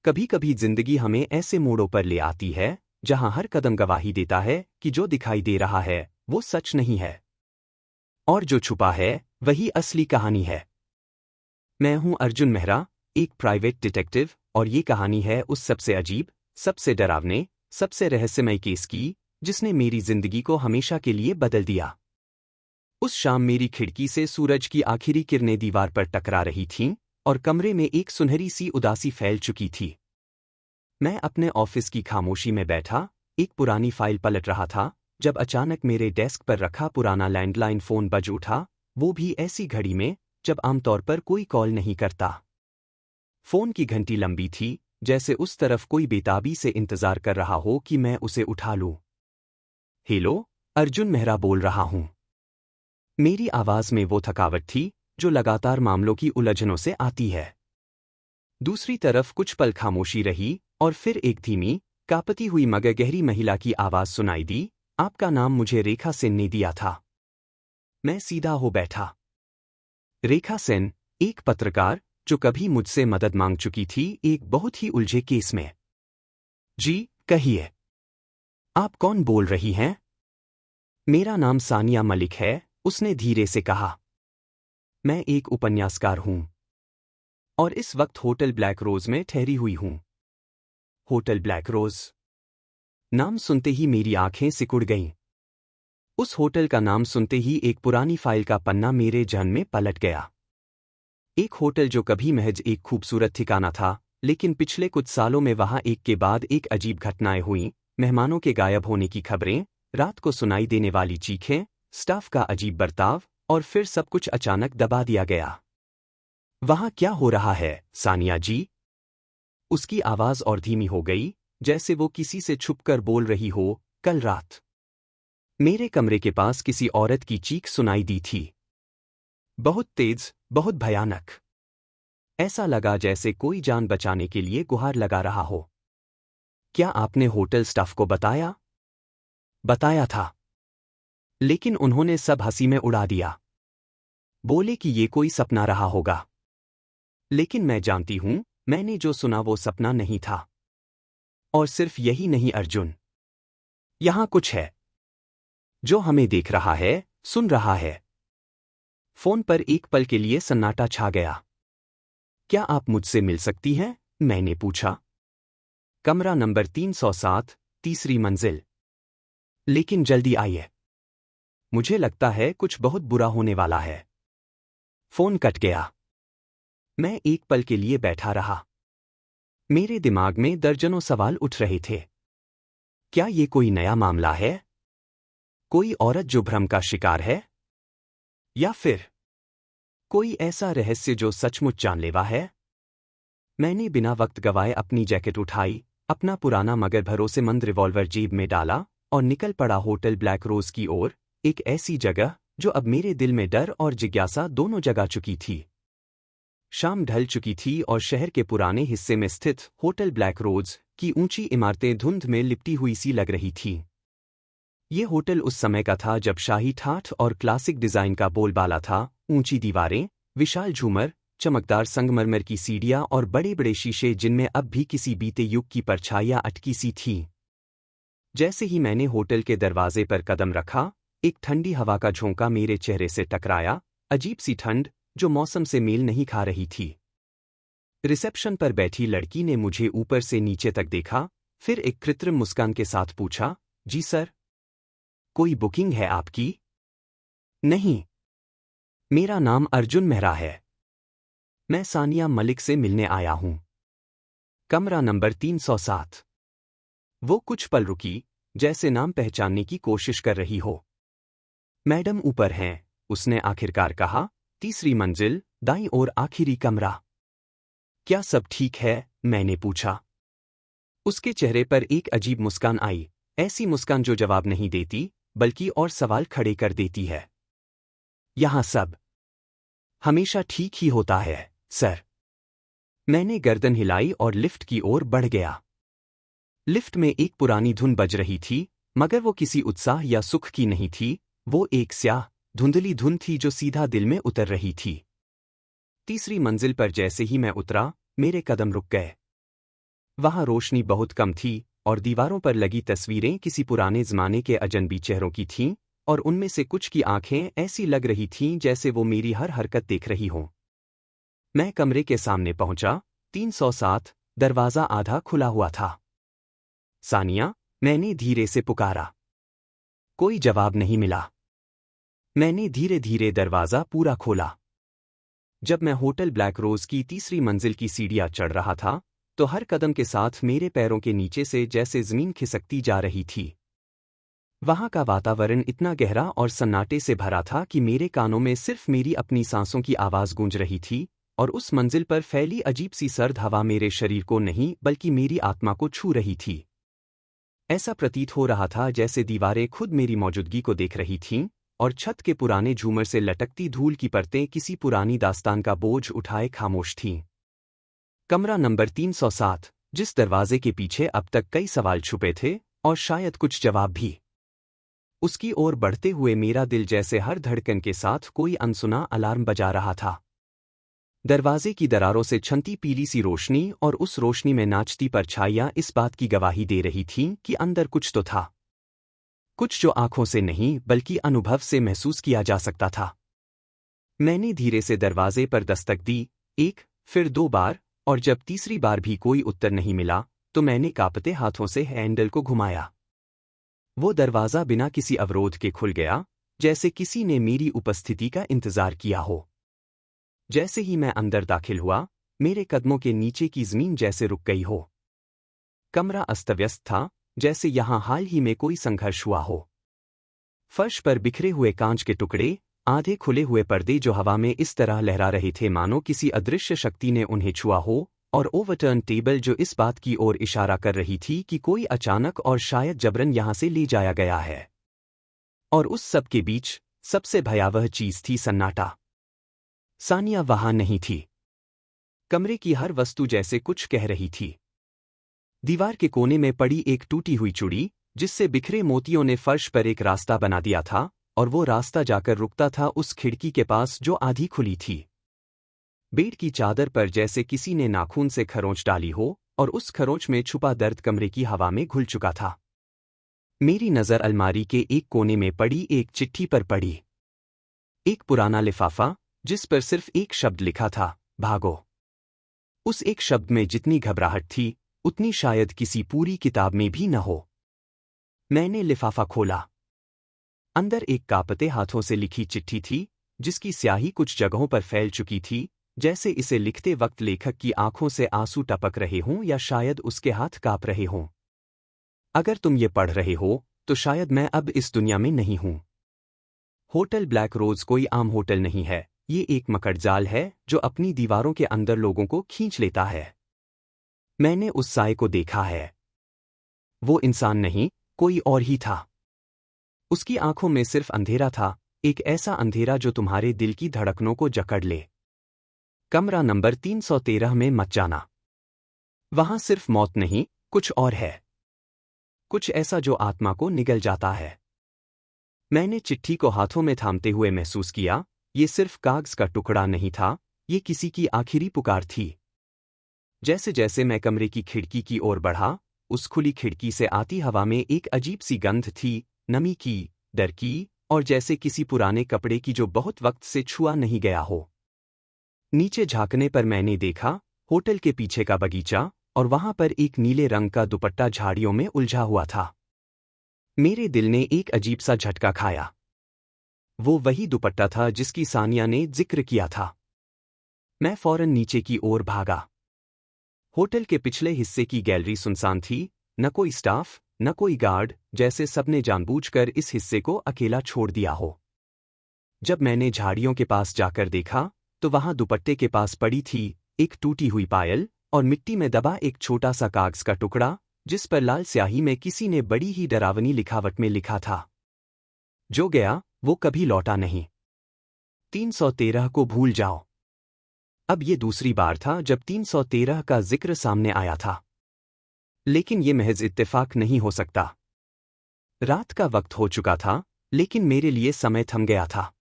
कभी कभी जिंदगी हमें ऐसे मोड़ों पर ले आती है जहां हर कदम गवाही देता है कि जो दिखाई दे रहा है वो सच नहीं है, और जो छुपा है वही असली कहानी है। मैं हूं अर्जुन मेहरा, एक प्राइवेट डिटेक्टिव, और ये कहानी है उस सबसे अजीब, सबसे डरावने, सबसे रहस्यमय केस की जिसने मेरी जिंदगी को हमेशा के लिए बदल दिया। उस शाम मेरी खिड़की से सूरज की आखिरी किरणें दीवार पर टकरा रही थीं और कमरे में एक सुनहरी सी उदासी फैल चुकी थी। मैं अपने ऑफिस की खामोशी में बैठा एक पुरानी फाइल पलट रहा था जब अचानक मेरे डेस्क पर रखा पुराना लैंडलाइन फोन बज उठा, वो भी ऐसी घड़ी में जब आमतौर पर कोई कॉल नहीं करता। फोन की घंटी लंबी थी, जैसे उस तरफ कोई बेताबी से इंतजार कर रहा हो कि मैं उसे उठा लूं। हेलो, अर्जुन मेहरा बोल रहा हूं। मेरी आवाज में वो थकावट थी जो लगातार मामलों की उलझनों से आती है। दूसरी तरफ कुछ पल खामोशी रही और फिर एक धीमी, कांपती हुई मगर गहरी महिला की आवाज सुनाई दी। आपका नाम मुझे रेखा सेन ने दिया था। मैं सीधा हो बैठा। रेखा सेन, एक पत्रकार जो कभी मुझसे मदद मांग चुकी थी एक बहुत ही उलझे केस में। जी, कहिए। आप कौन बोल रही हैं? मेरा नाम सानिया मलिक है, उसने धीरे से कहा। मैं एक उपन्यासकार हूं और इस वक्त होटल ब्लैक रोज में ठहरी हुई हूं। होटल ब्लैक रोज, नाम सुनते ही मेरी आंखें सिकुड़ गईं। उस होटल का नाम सुनते ही एक पुरानी फाइल का पन्ना मेरे जहन में पलट गया। एक होटल जो कभी महज एक खूबसूरत ठिकाना था, लेकिन पिछले कुछ सालों में वहां एक के बाद एक अजीब घटनाएं हुईं। मेहमानों के गायब होने की खबरें, रात को सुनाई देने वाली चीखें, स्टाफ का अजीब बर्ताव, और फिर सब कुछ अचानक दबा दिया गया। वहां क्या हो रहा है, सानिया जी? उसकी आवाज और धीमी हो गई, जैसे वो किसी से छुपकर बोल रही हो। कल रात मेरे कमरे के पास किसी औरत की चीख सुनाई दी थी। बहुत तेज, बहुत भयानक। ऐसा लगा जैसे कोई जान बचाने के लिए गुहार लगा रहा हो। क्या आपने होटल स्टाफ को बताया? बताया था, लेकिन उन्होंने सब हंसी में उड़ा दिया। बोले कि ये कोई सपना रहा होगा। लेकिन मैं जानती हूं, मैंने जो सुना वो सपना नहीं था। और सिर्फ यही नहीं अर्जुन, यहां कुछ है जो हमें देख रहा है, सुन रहा है। फोन पर एक पल के लिए सन्नाटा छा गया। क्या आप मुझसे मिल सकती हैं? मैंने पूछा। कमरा नंबर 307, तीसरी मंजिल। लेकिन जल्दी आइए, मुझे लगता है कुछ बहुत बुरा होने वाला है। फोन कट गया। मैं एक पल के लिए बैठा रहा। मेरे दिमाग में दर्जनों सवाल उठ रहे थे। क्या ये कोई नया मामला है? कोई औरत जो भ्रम का शिकार है? या फिर कोई ऐसा रहस्य जो सचमुच जानलेवा है? मैंने बिना वक्त गवाए अपनी जैकेट उठाई, अपना पुराना मगर भरोसेमंद रिवॉल्वर जेब में डाला और निकल पड़ा होटल ब्लैक रोज की ओर, एक ऐसी जगह जो अब मेरे दिल में डर और जिज्ञासा दोनों जगा चुकी थी। शाम ढल चुकी थी और शहर के पुराने हिस्से में स्थित होटल ब्लैक रोज की ऊंची इमारतें धुंध में लिपटी हुई सी लग रही थीं। ये होटल उस समय का था जब शाही ठाठ और क्लासिक डिजाइन का बोलबाला था। ऊंची दीवारें, विशाल झूमर, चमकदार संगमरमर की सीढ़ियां और बड़े बड़े शीशे जिनमें अब भी किसी बीते युग की परछाइयां अटकी सी थीं। जैसे ही मैंने होटल के दरवाजे पर कदम रखा, एक ठंडी हवा का झोंका मेरे चेहरे से टकराया। अजीब सी ठंड जो मौसम से मेल नहीं खा रही थी। रिसेप्शन पर बैठी लड़की ने मुझे ऊपर से नीचे तक देखा, फिर एक कृत्रिम मुस्कान के साथ पूछा, जी सर, कोई बुकिंग है आपकी? नहीं, मेरा नाम अर्जुन मेहरा है। मैं सानिया मलिक से मिलने आया हूं। कमरा नंबर 307। वो कुछ पल रुकी, जैसे नाम पहचानने की कोशिश कर रही हो। मैडम ऊपर हैं, उसने आखिरकार कहा। तीसरी मंजिल, दाईं ओर आखिरी कमरा। क्या सब ठीक है? मैंने पूछा। उसके चेहरे पर एक अजीब मुस्कान आई, ऐसी मुस्कान जो जवाब नहीं देती बल्कि और सवाल खड़े कर देती है। यहां सब हमेशा ठीक ही होता है, सर। मैंने गर्दन हिलाई और लिफ्ट की ओर बढ़ गया। लिफ्ट में एक पुरानी धुन बज रही थी, मगर वो किसी उत्साह या सुख की नहीं थी। वो एक स्याह, धुंधली धुन थी जो सीधा दिल में उतर रही थी। तीसरी मंजिल पर जैसे ही मैं उतरा, मेरे कदम रुक गए। वहां रोशनी बहुत कम थी और दीवारों पर लगी तस्वीरें किसी पुराने जमाने के अजनबी चेहरों की थीं और उनमें से कुछ की आंखें ऐसी लग रही थीं जैसे वो मेरी हर हरकत देख रही हों। मैं कमरे के सामने पहुंचा। 307 दरवाजा आधा खुला हुआ था। सानिया, मैंने धीरे से पुकारा। कोई जवाब नहीं मिला। मैंने धीरे धीरे दरवाजा पूरा खोला। जब मैं होटल ब्लैक रोज की तीसरी मंजिल की सीढ़ियां चढ़ रहा था तो हर कदम के साथ मेरे पैरों के नीचे से जैसे जमीन खिसकती जा रही थी। वहां का वातावरण इतना गहरा और सन्नाटे से भरा था कि मेरे कानों में सिर्फ मेरी अपनी सांसों की आवाज गूंज रही थी और उस मंजिल पर फैली अजीब सी सर्द हवा मेरे शरीर को नहीं बल्कि मेरी आत्मा को छू रही थी। ऐसा प्रतीत हो रहा था जैसे दीवारें खुद मेरी मौजूदगी को देख रही थीं और छत के पुराने झूमर से लटकती धूल की परतें किसी पुरानी दास्तान का बोझ उठाए खामोश थीं। कमरा नंबर 307, जिस दरवाजे के पीछे अब तक कई सवाल छुपे थे और शायद कुछ जवाब भी। उसकी ओर बढ़ते हुए मेरा दिल जैसे हर धड़कन के साथ कोई अनसुना अलार्म बजा रहा था। दरवाजे की दरारों से छनती पीली सी रोशनी और उस रोशनी में नाचती परछाइयां इस बात की गवाही दे रही थीं कि अंदर कुछ तो था। कुछ जो आंखों से नहीं बल्कि अनुभव से महसूस किया जा सकता था। मैंने धीरे से दरवाजे पर दस्तक दी, एक, फिर 2 बार, और जब तीसरी बार भी कोई उत्तर नहीं मिला तो मैंने कांपते हाथों से हैंडल को घुमाया। वो दरवाजा बिना किसी अवरोध के खुल गया, जैसे किसी ने मेरी उपस्थिति का इंतजार किया हो। जैसे ही मैं अंदर दाखिल हुआ, मेरे कदमों के नीचे की जमीन जैसे रुक गई हो। कमरा अस्तव्यस्त था, जैसे यहां हाल ही में कोई संघर्ष हुआ हो। फर्श पर बिखरे हुए कांच के टुकड़े, आधे खुले हुए पर्दे जो हवा में इस तरह लहरा रहे थे मानो किसी अदृश्य शक्ति ने उन्हें छुआ हो, और ओवरटर्न टेबल जो इस बात की ओर इशारा कर रही थी कि कोई अचानक और शायद जबरन यहां से ले जाया गया है। और उस सब के बीच सबसे भयावह चीज थी सन्नाटा। सानिया वहां नहीं थी। कमरे की हर वस्तु जैसे कुछ कह रही थी। दीवार के कोने में पड़ी एक टूटी हुई चूड़ी, जिससे बिखरे मोतियों ने फर्श पर एक रास्ता बना दिया था, और वो रास्ता जाकर रुकता था उस खिड़की के पास जो आधी खुली थी। बेड की चादर पर जैसे किसी ने नाखून से खरोंच डाली हो, और उस खरोंच में छुपा दर्द कमरे की हवा में घुल चुका था। मेरी नजर अलमारी के एक कोने में पड़ी एक चिट्ठी पर पड़ी। एक पुराना लिफाफा, जिस पर सिर्फ एक शब्द लिखा था, भागो। उस एक शब्द में जितनी घबराहट थी, उतनी शायद किसी पूरी किताब में भी न हो। मैंने लिफाफा खोला। अंदर एक कांपते हाथों से लिखी चिट्ठी थी, जिसकी स्याही कुछ जगहों पर फैल चुकी थी, जैसे इसे लिखते वक्त लेखक की आंखों से आंसू टपक रहे हों या शायद उसके हाथ कांप रहे हों। अगर तुम ये पढ़ रहे हो, तो शायद मैं अब इस दुनिया में नहीं हूं। होटल ब्लैक रोज कोई आम होटल नहीं है, ये एक मकड़जाल है जो अपनी दीवारों के अंदर लोगों को खींच लेता है। मैंने उस साए को देखा है। वो इंसान नहीं, कोई और ही था। उसकी आंखों में सिर्फ अंधेरा था, एक ऐसा अंधेरा जो तुम्हारे दिल की धड़कनों को जकड़ ले। कमरा नंबर 313 में मत जाना। वहां सिर्फ मौत नहीं, कुछ और है। कुछ ऐसा जो आत्मा को निगल जाता है। मैंने चिट्ठी को हाथों में थामते हुए महसूस किया, ये सिर्फ कागज का टुकड़ा नहीं था, ये किसी की आखिरी पुकार थी। जैसे जैसे मैं कमरे की खिड़की की ओर बढ़ा, उस खुली खिड़की से आती हवा में एक अजीब सी गंध थी, नमी की, डर की, और जैसे किसी पुराने कपड़े की जो बहुत वक्त से छुआ नहीं गया हो। नीचे झांकने पर मैंने देखा, होटल के पीछे का बगीचा, और वहां पर एक नीले रंग का दुपट्टा झाड़ियों में उलझा हुआ था। मेरे दिल ने एक अजीब सा झटका खाया। वो वही दुपट्टा था जिसकी सानिया ने जिक्र किया था। मैं फौरन नीचे की ओर भागा। होटल के पिछले हिस्से की गैलरी सुनसान थी, न कोई स्टाफ, न कोई गार्ड, जैसे सबने जानबूझकर इस हिस्से को अकेला छोड़ दिया हो। जब मैंने झाड़ियों के पास जाकर देखा, तो वहां दुपट्टे के पास पड़ी थी एक टूटी हुई पायल और मिट्टी में दबा एक छोटा सा कागज का टुकड़ा, जिस पर लाल स्याही में किसी ने बड़ी ही डरावनी लिखावट में लिखा था, जो गया वो कभी लौटा नहीं। 313 को भूल जाओ। अब ये दूसरी बार था जब 313 का जिक्र सामने आया था। लेकिन ये महज इत्तेफाक नहीं हो सकता। रात का वक्त हो चुका था, लेकिन मेरे लिए समय थम गया था।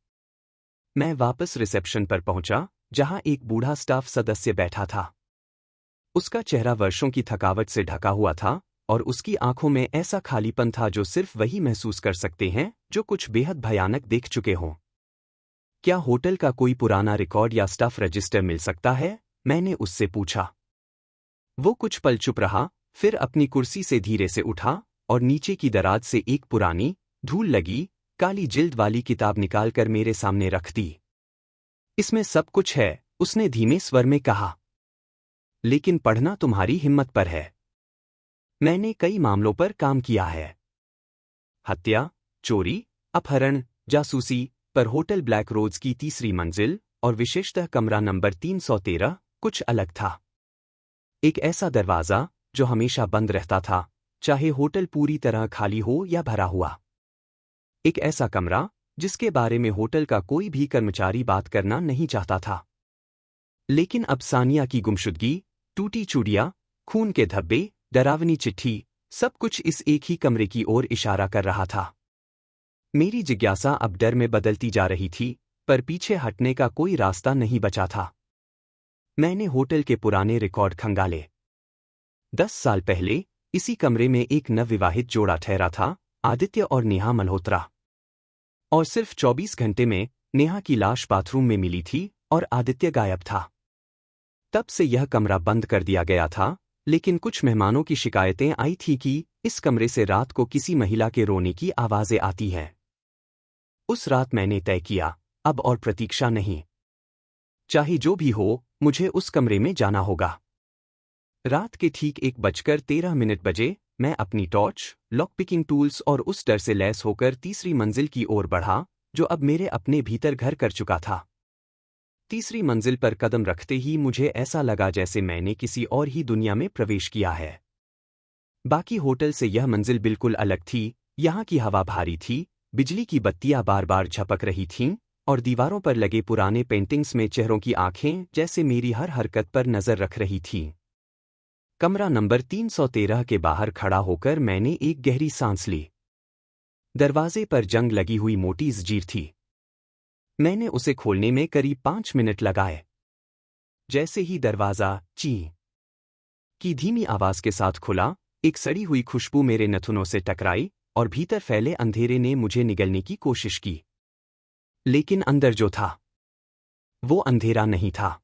मैं वापस रिसेप्शन पर पहुंचा, जहां एक बूढ़ा स्टाफ सदस्य बैठा था। उसका चेहरा वर्षों की थकावट से ढका हुआ था और उसकी आंखों में ऐसा खालीपन था जो सिर्फ वही महसूस कर सकते हैं जो कुछ बेहद भयानक देख चुके हों। क्या होटल का कोई पुराना रिकॉर्ड या स्टाफ रजिस्टर मिल सकता है? मैंने उससे पूछा। वो कुछ पल चुप रहा, फिर अपनी कुर्सी से धीरे से उठा और नीचे की दराज से एक पुरानी, धूल लगी, काली जिल्द वाली किताब निकालकर मेरे सामने रख दी। इसमें सब कुछ है, उसने धीमे स्वर में कहा। लेकिन पढ़ना तुम्हारी हिम्मत पर है। मैंने कई मामलों पर काम किया है। हत्या, चोरी, अपहरण, जासूसी, पर होटल ब्लैक रोज की तीसरी मंजिल और विशेषतः कमरा नंबर 313 कुछ अलग था। एक ऐसा दरवाज़ा जो हमेशा बंद रहता था, चाहे होटल पूरी तरह खाली हो या भरा हुआ। एक ऐसा कमरा जिसके बारे में होटल का कोई भी कर्मचारी बात करना नहीं चाहता था। लेकिन अब सानिया की गुमशुदगी, टूटी चूड़ियां, खून के धब्बे, डरावनी चिट्ठी, सब कुछ इस एक ही कमरे की ओर इशारा कर रहा था। मेरी जिज्ञासा अब डर में बदलती जा रही थी, पर पीछे हटने का कोई रास्ता नहीं बचा था। मैंने होटल के पुराने रिकॉर्ड खंगाले। 10 साल पहले इसी कमरे में एक नवविवाहित जोड़ा ठहरा था, आदित्य और नेहा मल्होत्रा। और सिर्फ 24 घंटे में नेहा की लाश बाथरूम में मिली थी और आदित्य गायब था। तब से यह कमरा बंद कर दिया गया था, लेकिन कुछ मेहमानों की शिकायतें आई थी कि इस कमरे से रात को किसी महिला के रोने की आवाजें आती हैं। उस रात मैंने तय किया, अब और प्रतीक्षा नहीं। चाहे जो भी हो, मुझे उस कमरे में जाना होगा। रात के ठीक 1:13 बजे मैं अपनी टॉर्च, लॉक पिकिंग टूल्स और उस डर से लैस होकर तीसरी मंजिल की ओर बढ़ा, जो अब मेरे अपने भीतर घर कर चुका था। तीसरी मंजिल पर कदम रखते ही मुझे ऐसा लगा जैसे मैंने किसी और ही दुनिया में प्रवेश किया है। बाकी होटल से यह मंजिल बिल्कुल अलग थी, यहाँ की हवा भारी थी, बिजली की बत्तियां बार बार झपक रही थीं, और दीवारों पर लगे पुराने पेंटिंग्स में चेहरों की आंखें जैसे मेरी हर हरकत पर नजर रख रही थीं। कमरा नंबर 313 के बाहर खड़ा होकर मैंने एक गहरी सांस ली। दरवाजे पर जंग लगी हुई मोटी जंजीर थी। मैंने उसे खोलने में करीब 5 मिनट लगाए। जैसे ही दरवाजा ची की धीमी आवाज के साथ खुला, एक सड़ी हुई खुशबू मेरे नथुनों से टकराई और भीतर फैले अंधेरे ने मुझे निगलने की कोशिश की। लेकिन अंदर जो था, वो अंधेरा नहीं था।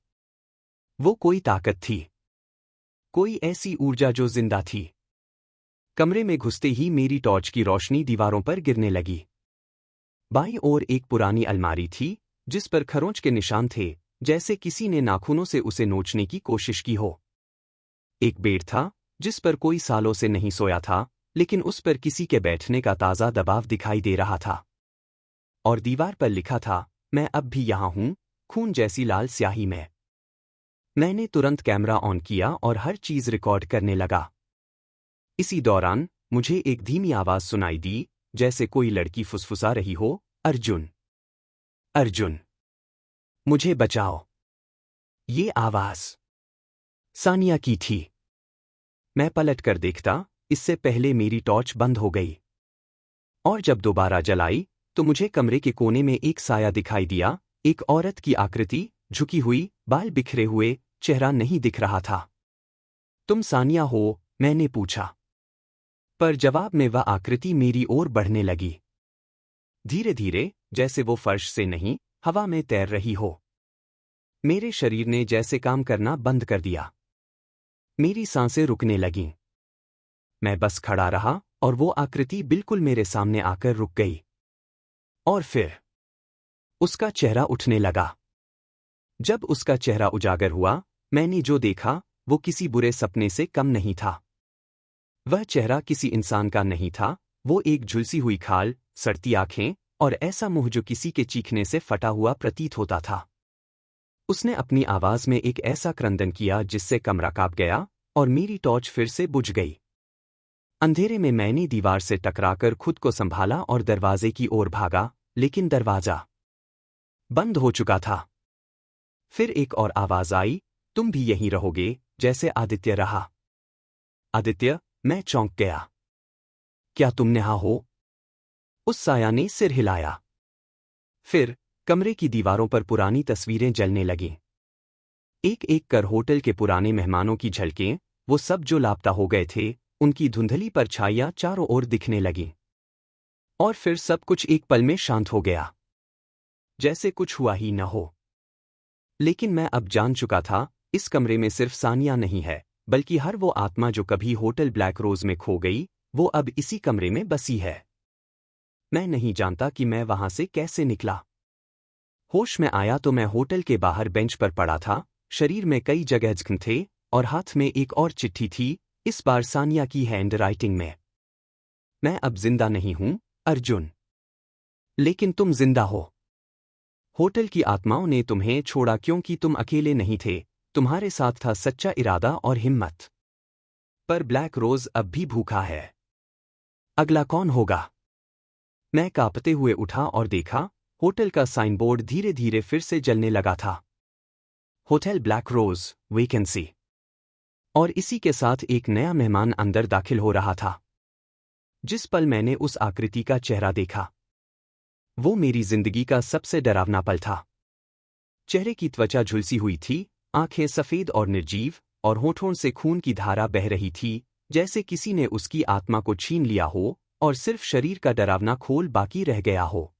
वो कोई ताकत थी, कोई ऐसी ऊर्जा जो जिंदा थी। कमरे में घुसते ही मेरी टॉर्च की रोशनी दीवारों पर गिरने लगी। बाईं ओर एक पुरानी अलमारी थी, जिस पर खरोंच के निशान थे, जैसे किसी ने नाखूनों से उसे नोचने की कोशिश की हो। एक बेड था, जिस पर कोई सालों से नहीं सोया था, लेकिन उस पर किसी के बैठने का ताज़ा दबाव दिखाई दे रहा था। और दीवार पर लिखा था, मैं अब भी यहां हूं, खून जैसी लाल स्याही में। मैंने तुरंत कैमरा ऑन किया और हर चीज रिकॉर्ड करने लगा। इसी दौरान मुझे एक धीमी आवाज सुनाई दी, जैसे कोई लड़की फुसफुसा रही हो, अर्जुन, अर्जुन, मुझे बचाओ। ये आवाज सानिया की थी। मैं पलट कर देखता, इससे पहले मेरी टॉर्च बंद हो गई। और जब दोबारा जलाई, तो मुझे कमरे के कोने में एक साया दिखाई दिया, एक औरत की आकृति, झुकी हुई, बाल बिखरे हुए, चेहरा नहीं दिख रहा था। तुम सानिया हो? मैंने पूछा। पर जवाब में वह आकृति मेरी ओर बढ़ने लगी। धीरे धीरे, जैसे वो फर्श से नहीं, हवा में तैर रही हो। मेरे शरीर ने जैसे काम करना बंद कर दिया। मेरी सांसें रुकने लगीं। मैं बस खड़ा रहा और वो आकृति बिल्कुल मेरे सामने आकर रुक गई। और फिर उसका चेहरा उठने लगा। जब उसका चेहरा उजागर हुआ, मैंने जो देखा वो किसी बुरे सपने से कम नहीं था। वह चेहरा किसी इंसान का नहीं था, वो एक झुलसी हुई खाल, सड़ती आंखें और ऐसा मुंह जो किसी के चीखने से फटा हुआ प्रतीत होता था। उसने अपनी आवाज में एक ऐसा क्रंदन किया जिससे कमरा कांप गया और मेरी टॉर्च फिर से बुझ गई। अंधेरे में मैंने दीवार से टकराकर खुद को संभाला और दरवाजे की ओर भागा, लेकिन दरवाजा बंद हो चुका था। फिर एक और आवाज आई, तुम भी यहीं रहोगे, जैसे आदित्य रहा। आदित्य? मैं चौंक गया। क्या तुम नेहा हो? उस साया ने सिर हिलाया। फिर कमरे की दीवारों पर पुरानी तस्वीरें जलने लगीं। एक एक कर होटल के पुराने मेहमानों की झलकें, वो सब जो लापता हो गए थे, उनकी धुंधली परछाइयां चारों ओर दिखने लगीं। और फिर सब कुछ एक पल में शांत हो गया, जैसे कुछ हुआ ही न हो। लेकिन मैं अब जान चुका था, इस कमरे में सिर्फ सानिया नहीं है, बल्कि हर वो आत्मा जो कभी होटल ब्लैक रोज में खो गई, वो अब इसी कमरे में बसी है। मैं नहीं जानता कि मैं वहां से कैसे निकला। होश में आया तो मैं होटल के बाहर बेंच पर पड़ा था, शरीर में कई जगह जख्म थे, और हाथ में एक और चिट्ठी थी, इस बार सानिया की हैंड राइटिंग में। मैं अब जिंदा नहीं हूं, अर्जुन। लेकिन तुम जिंदा हो। होटल की आत्माओं ने तुम्हें छोड़ा क्योंकि तुम अकेले नहीं थे, तुम्हारे साथ था सच्चा इरादा और हिम्मत। पर ब्लैक रोज अब भी भूखा है। अगला कौन होगा? मैं कांपते हुए उठा और देखा, होटल का साइन बोर्ड धीरे धीरे फिर से जलने लगा था। Hotel black rose, vacancy. और इसी के साथ एक नया मेहमान अंदर दाखिल हो रहा था। जिस पल मैंने उस आकृति का चेहरा देखा, वो मेरी जिंदगी का सबसे डरावना पल था। चेहरे की त्वचा झुलसी हुई थी, आंखें सफेद और निर्जीव, और होठों से खून की धारा बह रही थी, जैसे किसी ने उसकी आत्मा को छीन लिया हो और सिर्फ शरीर का डरावना खोल बाकी रह गया हो।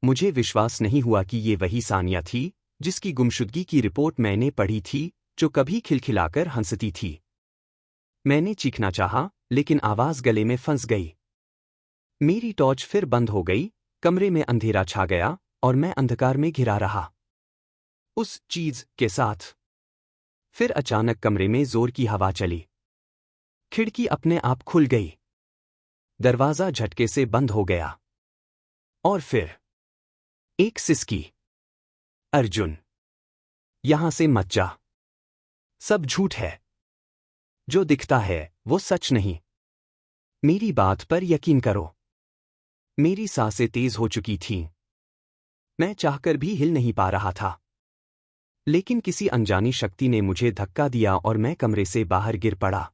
मुझे विश्वास नहीं हुआ कि ये वही सानिया थी, जिसकी गुमशुदगी की रिपोर्ट मैंने पढ़ी थी, जो कभी खिलखिलाकर हंसती थी। मैंने चीखना चाहा, लेकिन आवाज गले में फंस गई। मेरी टॉर्च फिर बंद हो गई, कमरे में अंधेरा छा गया, और मैं अंधकार में घिरा रहा। उस चीज के साथ फिर अचानक कमरे में जोर की हवा चली। खिड़की अपने आप खुल गई। दरवाजा झटके से बंद हो गया। और फिर एक सिसकी। अर्जुन, यहां से मत जा। सब झूठ है। जो दिखता है, वो सच नहीं। मेरी बात पर यकीन करो। मेरी सांसें तेज हो चुकी थीं। मैं चाहकर भी हिल नहीं पा रहा था। लेकिन किसी अनजानी शक्ति ने मुझे धक्का दिया और मैं कमरे से बाहर गिर पड़ा।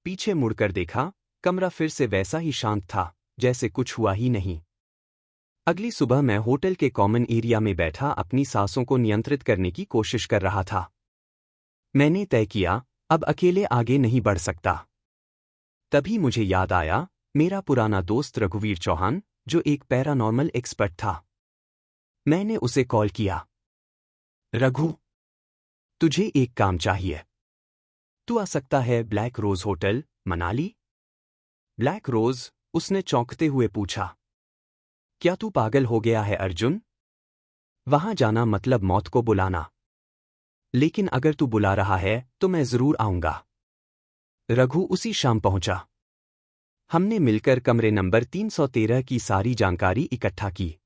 पीछे मुड़कर देखा, कमरा फिर से वैसा ही शांत था, जैसे कुछ हुआ ही नहीं। अगली सुबह मैं होटल के कॉमन एरिया में बैठा अपनी सांसों को नियंत्रित करने की कोशिश कर रहा था। मैंने तय किया, अब अकेले आगे नहीं बढ़ सकता। तभी मुझे याद आया, मेरा पुराना दोस्त रघुवीर चौहान, जो एक पैरानॉर्मल एक्सपर्ट था। मैंने उसे कॉल किया। रघु, तुझे एक काम चाहिए। तू आ सकता है black rose hotel, Manali? Black rose, उसने चौंकते हुए पूछा। क्या तू पागल हो गया है अर्जुन? वहां जाना मतलब मौत को बुलाना। लेकिन अगर तू बुला रहा है, तो मैं जरूर आऊंगा। रघु उसी शाम पहुंचा। हमने मिलकर कमरे नंबर 313 की सारी जानकारी इकट्ठा की।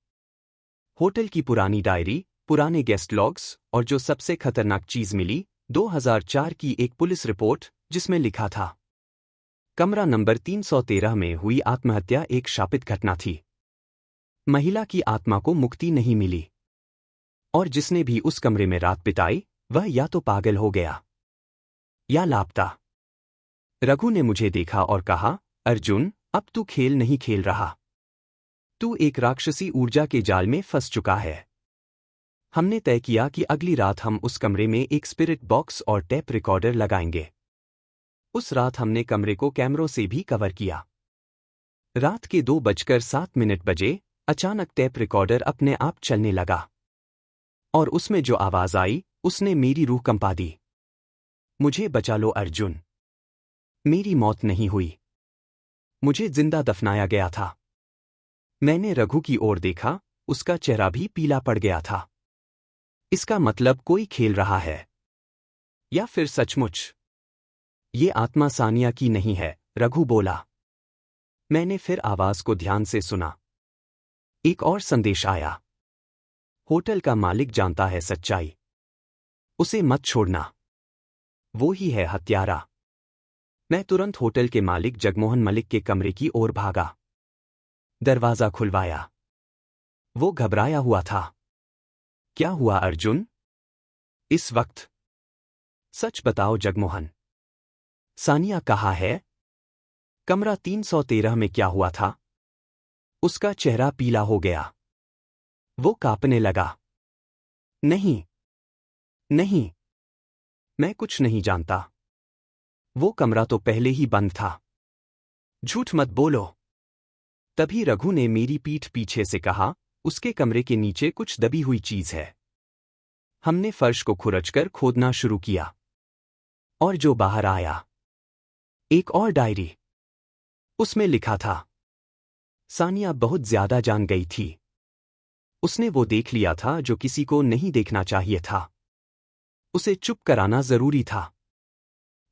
होटल की पुरानी डायरी, पुराने गेस्ट लॉग्स, और जो सबसे खतरनाक चीज मिली, 2004 की एक पुलिस रिपोर्ट, जिसमें लिखा था, कमरा नंबर 313 में हुई आत्महत्या एक शापित घटना थी। महिला की आत्मा को मुक्ति नहीं मिली। और जिसने भी उस कमरे में रात बिताई, वह या तो पागल हो गया या लापता। रघु ने मुझे देखा और कहा, अर्जुन, अब तू खेल नहीं खेल रहा। तू एक राक्षसी ऊर्जा के जाल में फंस चुका है। हमने तय किया कि अगली रात हम उस कमरे में एक स्पिरिट बॉक्स और टेप रिकॉर्डर लगाएंगे। उस रात हमने कमरे को कैमरों से भी कवर किया। रात के 2:07 बजे अचानक टेप रिकॉर्डर अपने आप चलने लगा। और उसमें जो आवाज आई, उसने मेरी रूह कंपा दी। मुझे बचा लो अर्जुन। मेरी मौत नहीं हुई। मुझे जिंदा दफनाया गया था। मैंने रघु की ओर देखा, उसका चेहरा भी पीला पड़ गया था। इसका मतलब कोई खेल रहा है। या फिर सचमुच ये आत्मा सानिया की नहीं है, रघु बोला। मैंने फिर आवाज को ध्यान से सुना। एक और संदेश आया। होटल का मालिक जानता है सच्चाई। उसे मत छोड़ना। वो ही है हत्यारा। मैं तुरंत होटल के मालिक जगमोहन मलिक के कमरे की ओर भागा। दरवाजा खुलवाया। वो घबराया हुआ था। क्या हुआ अर्जुन? इस वक्त सच बताओ जगमोहन। सानिया कहाँ है? कमरा 313 में क्या हुआ था? उसका चेहरा पीला हो गया। वो कांपने लगा। नहीं, नहीं, मैं कुछ नहीं जानता। वो कमरा तो पहले ही बंद था। झूठ मत बोलो। तभी रघु ने मेरी पीठ पीछे से कहा, उसके कमरे के नीचे कुछ दबी हुई चीज है। हमने फर्श को खुरचकर खोदना शुरू किया। और जो बाहर आया, एक और डायरी। उसमें लिखा था। सानिया बहुत ज्यादा जान गई थी। उसने वो देख लिया था जो किसी को नहीं देखना चाहिए था। उसे चुप कराना जरूरी था।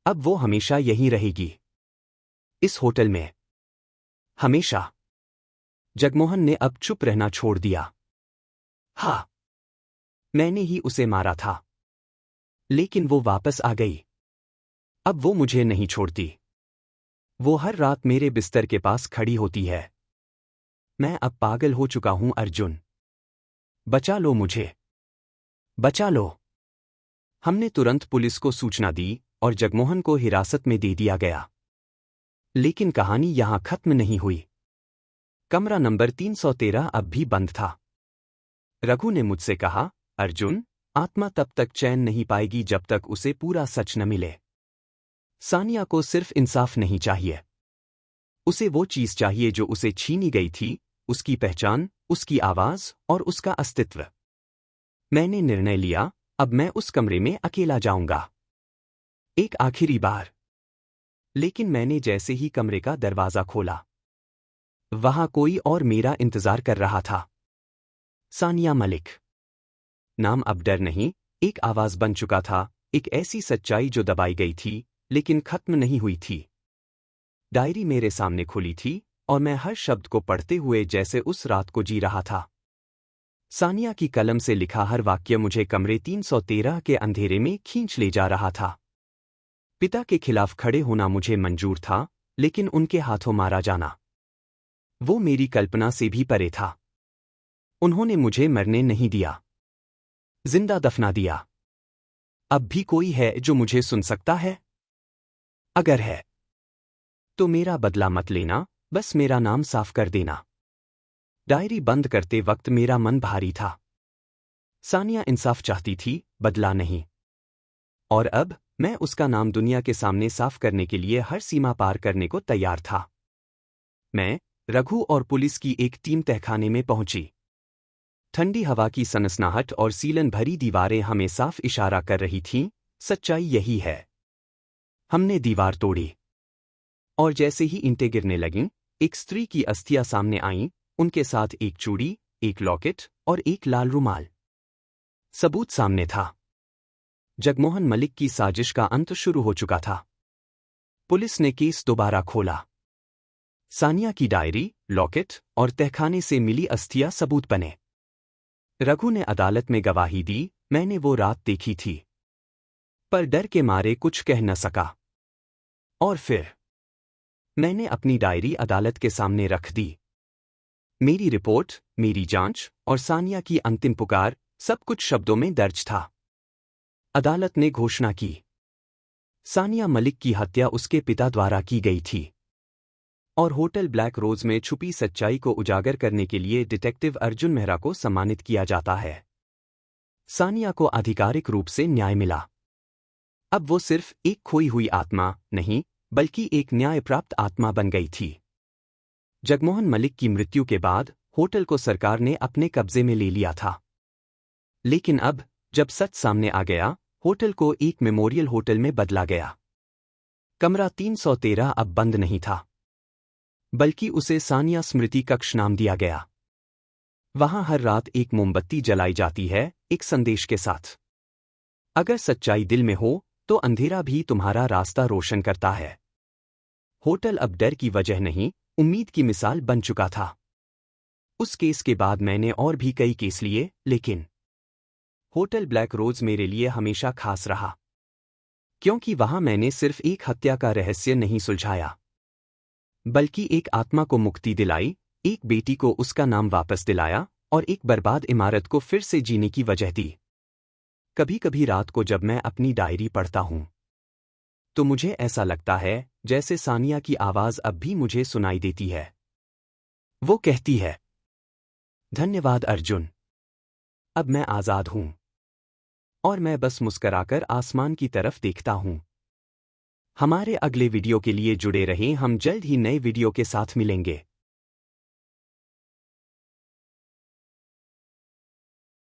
अब वो हमेशा यहीं रहेगी, इस होटल में। हमेशा। जगमोहन ने अब चुप रहना छोड़ दिया। हाँ, मैंने ही उसे मारा था। लेकिन वो वापस आ गई। अब वो मुझे नहीं छोड़ती। वो हर रात मेरे बिस्तर के पास खड़ी होती है। मैं अब पागल हो चुका हूं अर्जुन। बचा लो मुझे। बचा लो। हमने तुरंत पुलिस को सूचना दी और जगमोहन को हिरासत में दे दिया गया। लेकिन कहानी यहां खत्म नहीं हुई। कमरा नंबर 313 अब भी बंद था। रघु ने मुझसे कहा, अर्जुन, आत्मा तब तक चैन नहीं पाएगी जब तक उसे पूरा सच न मिले। सानिया को सिर्फ इंसाफ नहीं चाहिए। उसे वो चीज चाहिए जो उसे छीनी गई थी, उसकी पहचान, उसकी आवाज और उसका अस्तित्व। मैंने निर्णय लिया, अब मैं उस कमरे में अकेला जाऊंगा। एक आखिरी बार। लेकिन मैंने जैसे ही कमरे का दरवाजा खोला, वहां कोई और मेरा इंतजार कर रहा था। सानिया मलिक। नाम अब डर नहीं, एक आवाज बन चुका था, एक ऐसी सच्चाई जो दबाई गई थी, लेकिन खत्म नहीं हुई थी। डायरी मेरे सामने खुली थी और मैं हर शब्द को पढ़ते हुए जैसे उस रात को जी रहा था। सानिया की कलम से लिखा हर वाक्य मुझे कमरे 313 के अंधेरे में खींच ले जा रहा था। पिता के खिलाफ खड़े होना मुझे मंजूर था, लेकिन उनके हाथों मारा जाना, वो मेरी कल्पना से भी परे था। उन्होंने मुझे मरने नहीं दिया, जिंदा दफना दिया। अब भी कोई है जो मुझे सुन सकता है? अगर है, तो मेरा बदला मत लेना, बस मेरा नाम साफ कर देना। डायरी बंद करते वक्त मेरा मन भारी था। सानिया इंसाफ चाहती थी, बदला नहीं। और अब मैं उसका नाम दुनिया के सामने साफ करने के लिए हर सीमा पार करने को तैयार था। मैं, रघु और पुलिस की एक टीम तहखाने में पहुंची। ठंडी हवा की सनसनाहट और सीलन भरी दीवारें हमें साफ इशारा कर रही थीं, सच्चाई यही है। हमने दीवार तोड़ी। और जैसे ही ईंटें गिरने लगीं, एक स्त्री की अस्थियां सामने आईं, उनके साथ एक चूड़ी, एक लॉकेट और एक लाल रुमाल। सबूत सामने था। जगमोहन मलिक की साजिश का अंत शुरू हो चुका था। पुलिस ने केस दोबारा खोला। सानिया की डायरी, लॉकेट और तहखाने से मिली अस्थियां सबूत बने। रघु ने अदालत में गवाही दी, मैंने वो रात देखी थी, पर डर के मारे कुछ कह न सका। और फिर मैंने अपनी डायरी अदालत के सामने रख दी। मेरी रिपोर्ट, मेरी जांच और सानिया की अंतिम पुकार, सब कुछ शब्दों में दर्ज था। अदालत ने घोषणा की, सानिया मलिक की हत्या उसके पिता द्वारा की गई थी। और होटल ब्लैक रोज में छुपी सच्चाई को उजागर करने के लिए डिटेक्टिव अर्जुन मेहरा को सम्मानित किया जाता है। सानिया को आधिकारिक रूप से न्याय मिला। अब वो सिर्फ एक खोई हुई आत्मा नहीं, बल्कि एक न्याय प्राप्त आत्मा बन गई थी। जगमोहन मलिक की मृत्यु के बाद होटल को सरकार ने अपने कब्जे में ले लिया था। लेकिन अब, जब सच सामने आ गया, होटल को एक मेमोरियल होटल में बदला गया। कमरा 313 अब बंद नहीं था, बल्कि उसे सानिया स्मृति कक्ष नाम दिया गया। वहां हर रात एक मोमबत्ती जलाई जाती है, एक संदेश के साथ। अगर सच्चाई दिल में हो, तो अंधेरा भी तुम्हारा रास्ता रोशन करता है। होटल अब डर की वजह नहीं, उम्मीद की मिसाल बन चुका था। उस केस के बाद मैंने और भी कई केस लिए, लेकिन होटल ब्लैक रोज मेरे लिए हमेशा खास रहा। क्योंकि वहां मैंने सिर्फ एक हत्या का रहस्य नहीं सुलझाया, बल्कि एक आत्मा को मुक्ति दिलाई, एक बेटी को उसका नाम वापस दिलाया और एक बर्बाद इमारत को फिर से जीने की वजह दी। कभी कभी रात को जब मैं अपनी डायरी पढ़ता हूं, तो मुझे ऐसा लगता है जैसे सानिया की आवाज अब भी मुझे सुनाई देती है। वो कहती है, धन्यवाद अर्जुन, अब मैं आजाद हूं। और मैं बस मुस्कराकर आसमान की तरफ देखता हूँ। हमारे अगले वीडियो के लिए जुड़े रहें, हम जल्द ही नए वीडियो के साथ मिलेंगे।